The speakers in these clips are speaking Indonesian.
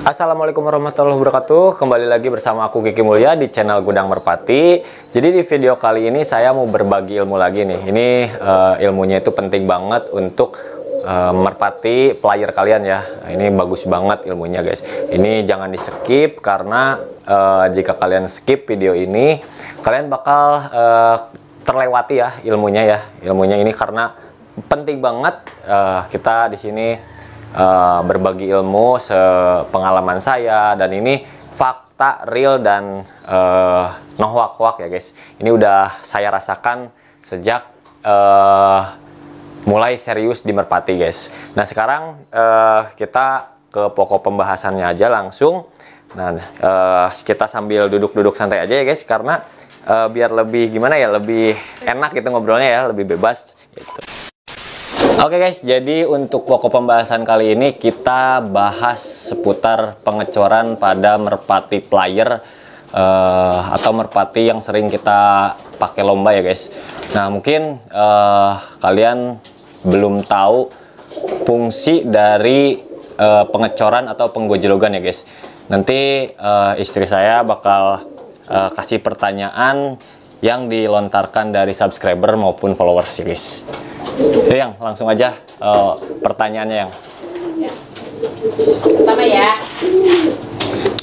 Assalamualaikum warahmatullahi wabarakatuh. Kembali lagi bersama aku Kiki Mulya di channel Gudang Merpati. Jadi di video kali ini saya mau berbagi ilmu lagi nih. Ini ilmunya itu penting banget untuk merpati player kalian ya. Ini bagus banget ilmunya guys. Ini jangan di skip karena jika kalian skip video ini kalian bakal terlewati ya ilmunya ya. Ilmunya ini karena penting banget. Kita di sini berbagi ilmu sepengalaman saya, dan ini fakta real dan no hoak ya guys. Ini udah saya rasakan sejak mulai serius di merpati guys. Nah sekarang kita ke pokok pembahasannya aja langsung. Nah kita sambil duduk-duduk santai aja ya guys, karena biar lebih gimana ya, lebih enak gitu ngobrolnya ya, lebih bebas gitu. Oke guys, jadi untuk pokok pembahasan kali ini kita bahas seputar pengecoran pada merpati player atau merpati yang sering kita pakai lomba ya guys. Nah mungkin kalian belum tahu fungsi dari pengecoran atau penggojlogan ya guys. Nanti istri saya bakal kasih pertanyaan yang dilontarkan dari subscriber maupun followers guys. Jadi yang langsung aja pertanyaannya yang. Ya. Pertama ya,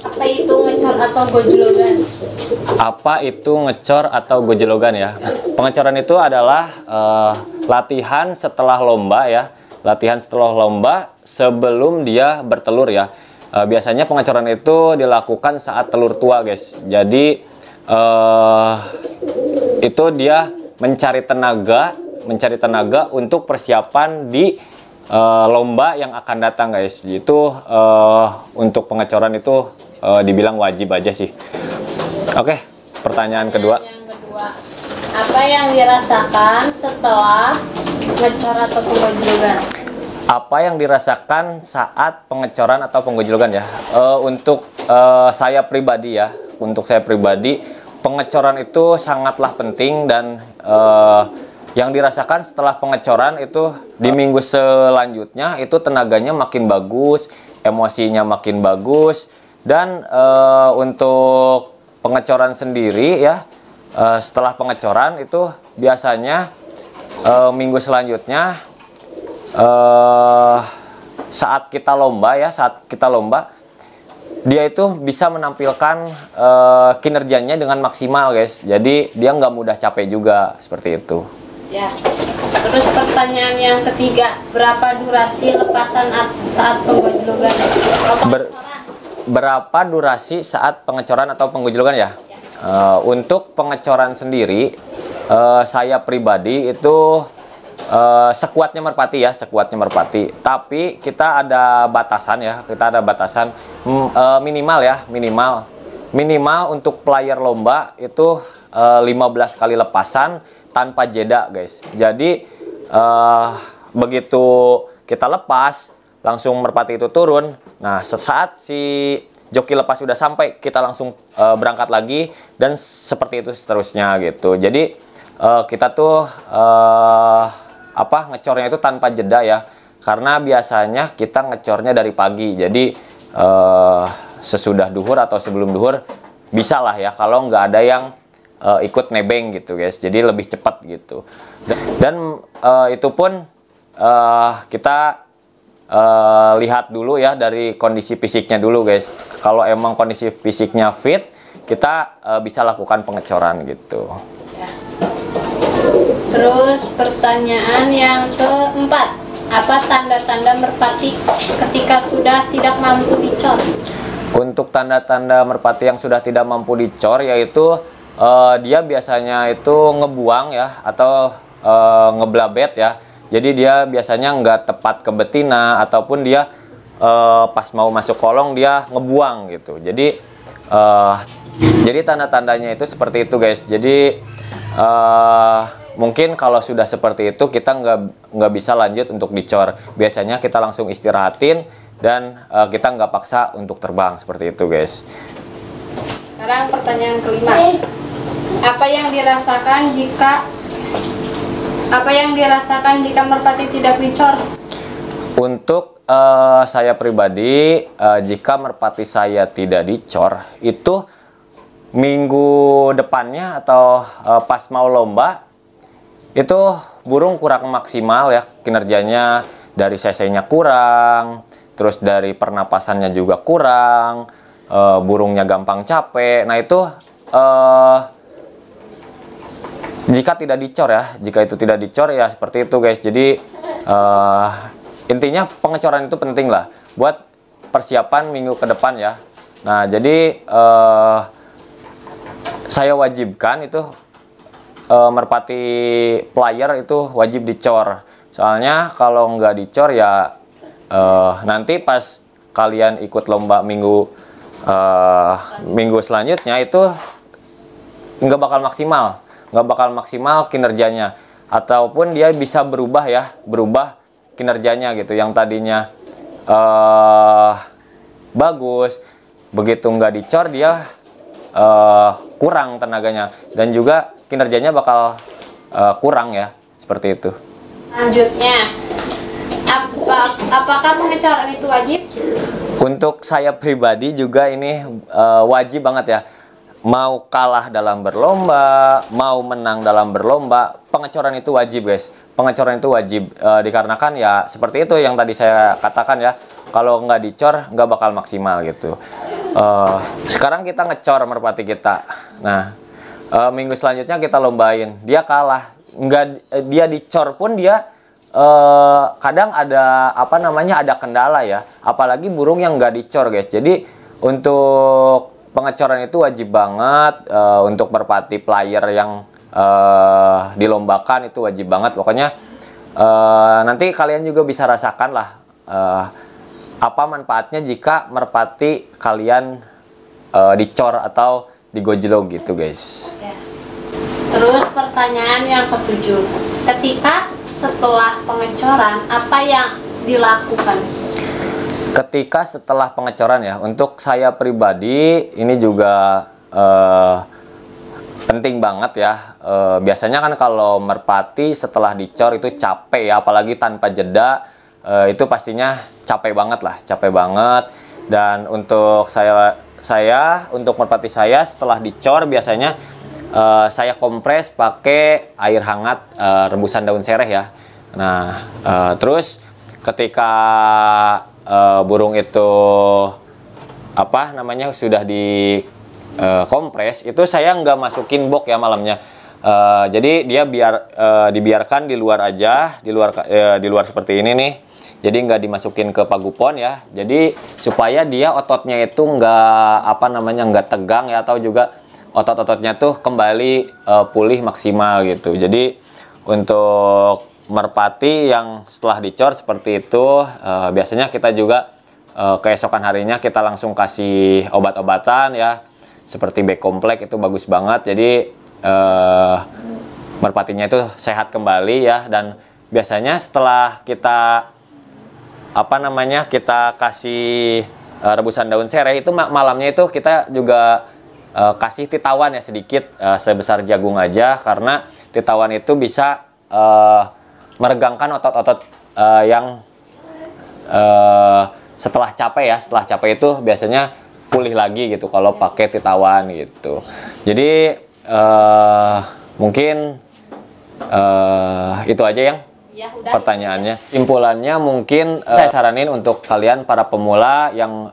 apa itu ngecor atau gojlogan? Apa itu ngecor atau gojlogan ya? Pengecoran itu adalah latihan setelah lomba ya. Latihan setelah lomba sebelum dia bertelur ya. Biasanya pengecoran itu dilakukan saat telur tua guys. Jadi itu dia mencari tenaga untuk persiapan di lomba yang akan datang guys. Itu untuk pengecoran itu dibilang wajib aja sih. Oke, pertanyaan kedua. Yang kedua, apa yang dirasakan setelah ngecor atau penggojlogan? Apa yang dirasakan saat pengecoran atau penggojlogan ya? Untuk saya pribadi ya, pengecoran itu sangatlah penting, dan yang dirasakan setelah pengecoran itu di minggu selanjutnya itu tenaganya makin bagus, emosinya makin bagus, dan untuk pengecoran sendiri ya, setelah pengecoran itu biasanya minggu selanjutnya saat kita lomba dia itu bisa menampilkan kinerjanya dengan maksimal guys. Jadi dia nggak mudah capek juga seperti itu. Ya. Terus pertanyaan yang ketiga, berapa durasi lepasan saat penggojlogan? Berapa durasi saat pengecoran atau penggojlogan ya? Untuk pengecoran sendiri, saya pribadi itu sekuatnya merpati ya, sekuatnya merpati. Tapi kita ada batasan ya, minimal ya, minimal untuk player lomba itu 15 kali lepasan tanpa jeda guys. Jadi begitu kita lepas langsung merpati itu turun. Nah sesaat si joki lepas sudah sampai, kita langsung berangkat lagi, dan seperti itu seterusnya gitu. Jadi kita tuh ngecornya itu tanpa jeda ya, karena biasanya kita ngecornya dari pagi. Jadi sesudah duhur atau sebelum duhur bisa lah ya, kalau nggak ada yang ikut nebeng gitu guys, jadi lebih cepat gitu. Dan itu pun kita lihat dulu ya dari kondisi fisiknya dulu guys. Kalau emang kondisi fisiknya fit, kita bisa lakukan pengecoran gitu ya. Terus pertanyaan yang keempat, apa tanda-tanda merpati ketika sudah tidak mampu dicor? Untuk tanda-tanda merpati yang sudah tidak mampu dicor, yaitu dia biasanya itu ngebuang ya, atau ngeblabet ya. Jadi dia biasanya nggak tepat ke betina, ataupun dia pas mau masuk kolong dia ngebuang gitu. Jadi tanda-tandanya itu seperti itu guys. Jadi mungkin kalau sudah seperti itu kita nggak bisa lanjut untuk dicor. Biasanya kita langsung istirahatin, dan kita nggak paksa untuk terbang seperti itu guys. Sekarang pertanyaan kelima. Apa yang dirasakan jika merpati tidak dicor? Untuk saya pribadi, jika merpati saya tidak dicor, itu minggu depannya atau pas mau lomba, itu burung kurang maksimal ya kinerjanya, dari cc-nya kurang, terus dari pernapasannya juga kurang, burungnya gampang capek. Nah itu jika tidak dicor ya, jika itu tidak dicor ya seperti itu guys. Jadi intinya pengecoran itu penting lah buat persiapan minggu ke depan ya. Nah jadi saya wajibkan itu merpati player itu wajib dicor. Soalnya kalau nggak dicor ya nanti pas kalian ikut lomba minggu selanjutnya itu nggak bakal maksimal kinerjanya, ataupun dia bisa berubah kinerjanya gitu. Yang tadinya bagus, begitu nggak dicor dia kurang tenaganya, dan juga kinerjanya bakal kurang ya, seperti itu. Selanjutnya, apakah pengecoran itu wajib? Untuk saya pribadi juga ini wajib banget ya. Mau kalah dalam berlomba, mau menang dalam berlomba, pengecoran itu wajib guys. Pengecoran itu wajib, dikarenakan ya seperti itu yang tadi saya katakan ya, kalau nggak dicor nggak bakal maksimal gitu. Sekarang kita ngecor merpati kita. Nah minggu selanjutnya kita lombain, dia kalah, dia dicor pun dia kadang ada ada kendala ya, apalagi burung yang nggak dicor guys. Jadi untuk pengecoran itu wajib banget, untuk merpati player yang dilombakan itu wajib banget. Pokoknya nanti kalian juga bisa rasakan lah apa manfaatnya jika merpati kalian dicor atau digojlok gitu guys. Ya. Terus pertanyaan yang ketujuh, ketika setelah pengecoran apa yang dilakukan? Ketika setelah pengecoran ya, untuk saya pribadi ini juga penting banget ya. Biasanya kan kalau merpati setelah dicor itu capek ya, apalagi tanpa jeda, itu pastinya capek banget lah, capek banget. Dan untuk untuk merpati saya setelah dicor biasanya saya kompres pakai air hangat, rebusan daun sereh ya. Nah terus ketika burung itu sudah di kompres, itu saya nggak masukin box ya malamnya. Jadi dia dibiarkan di luar aja, di luar seperti ini nih. Jadi nggak dimasukin ke pagupon ya. Jadi supaya dia ototnya itu nggak tegang ya, atau juga otot-ototnya tuh kembali pulih maksimal gitu. Jadi untuk merpati yang setelah dicor seperti itu, biasanya kita juga keesokan harinya kita langsung kasih obat-obatan ya, seperti B-kompleks itu bagus banget. Jadi merpatinya itu sehat kembali ya. Dan biasanya setelah kita kita kasih rebusan daun sereh itu malamnya itu kita juga kasih titawan ya sedikit, sebesar jagung aja, karena titawan itu bisa meregangkan otot-otot yang setelah capek itu biasanya pulih lagi gitu kalau pakai titawan gitu. Jadi mungkin itu aja yang pertanyaannya. Simpulannya mungkin saya saranin untuk kalian para pemula yang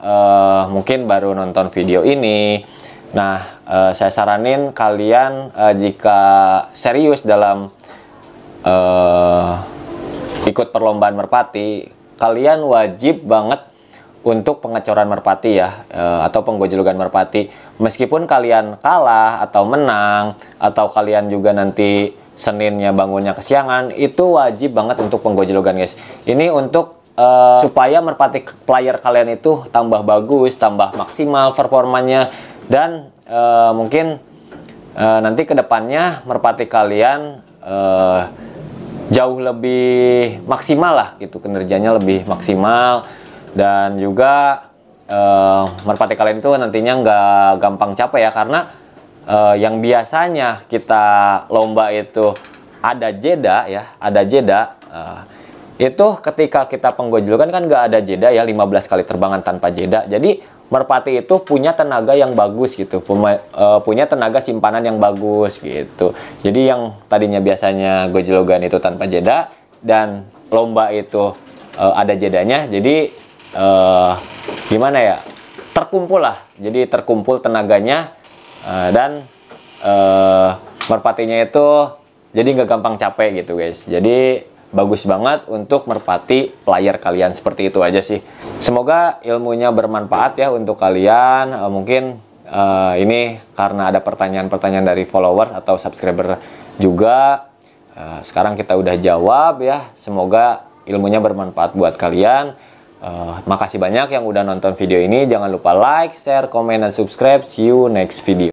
mungkin baru nonton video ini. Nah saya saranin kalian jika serius dalam ikut perlombaan merpati, kalian wajib banget untuk pengecoran merpati ya, atau penggojlokan merpati. Meskipun kalian kalah atau menang, atau kalian juga nanti Seninnya bangunnya kesiangan, itu wajib banget untuk penggojlokan guys. Ini untuk supaya merpati player kalian itu tambah bagus, tambah maksimal performanya, dan mungkin nanti kedepannya merpati kalian jauh lebih maksimal lah gitu, kinerjanya lebih maksimal. Dan juga merpati kalian itu nantinya nggak gampang capek ya, karena yang biasanya kita lomba itu ada jeda ya, itu ketika kita penggojlokan kan nggak ada jeda ya, 15 kali terbangan tanpa jeda. Jadi merpati itu punya tenaga yang bagus gitu, punya tenaga simpanan yang bagus gitu. Jadi yang tadinya biasanya gojlogan itu tanpa jeda dan lomba itu ada jedanya, jadi gimana ya, terkumpul lah, jadi terkumpul tenaganya dan merpatinya itu jadi nggak gampang capek gitu guys. Jadi bagus banget untuk merpati player kalian, seperti itu aja sih. Semoga ilmunya bermanfaat ya untuk kalian. Mungkin ini karena ada pertanyaan-pertanyaan dari followers atau subscriber juga. Sekarang kita udah jawab ya. Semoga ilmunya bermanfaat buat kalian. Makasih banyak yang udah nonton video ini. Jangan lupa like, share, komen, dan subscribe. See you next video.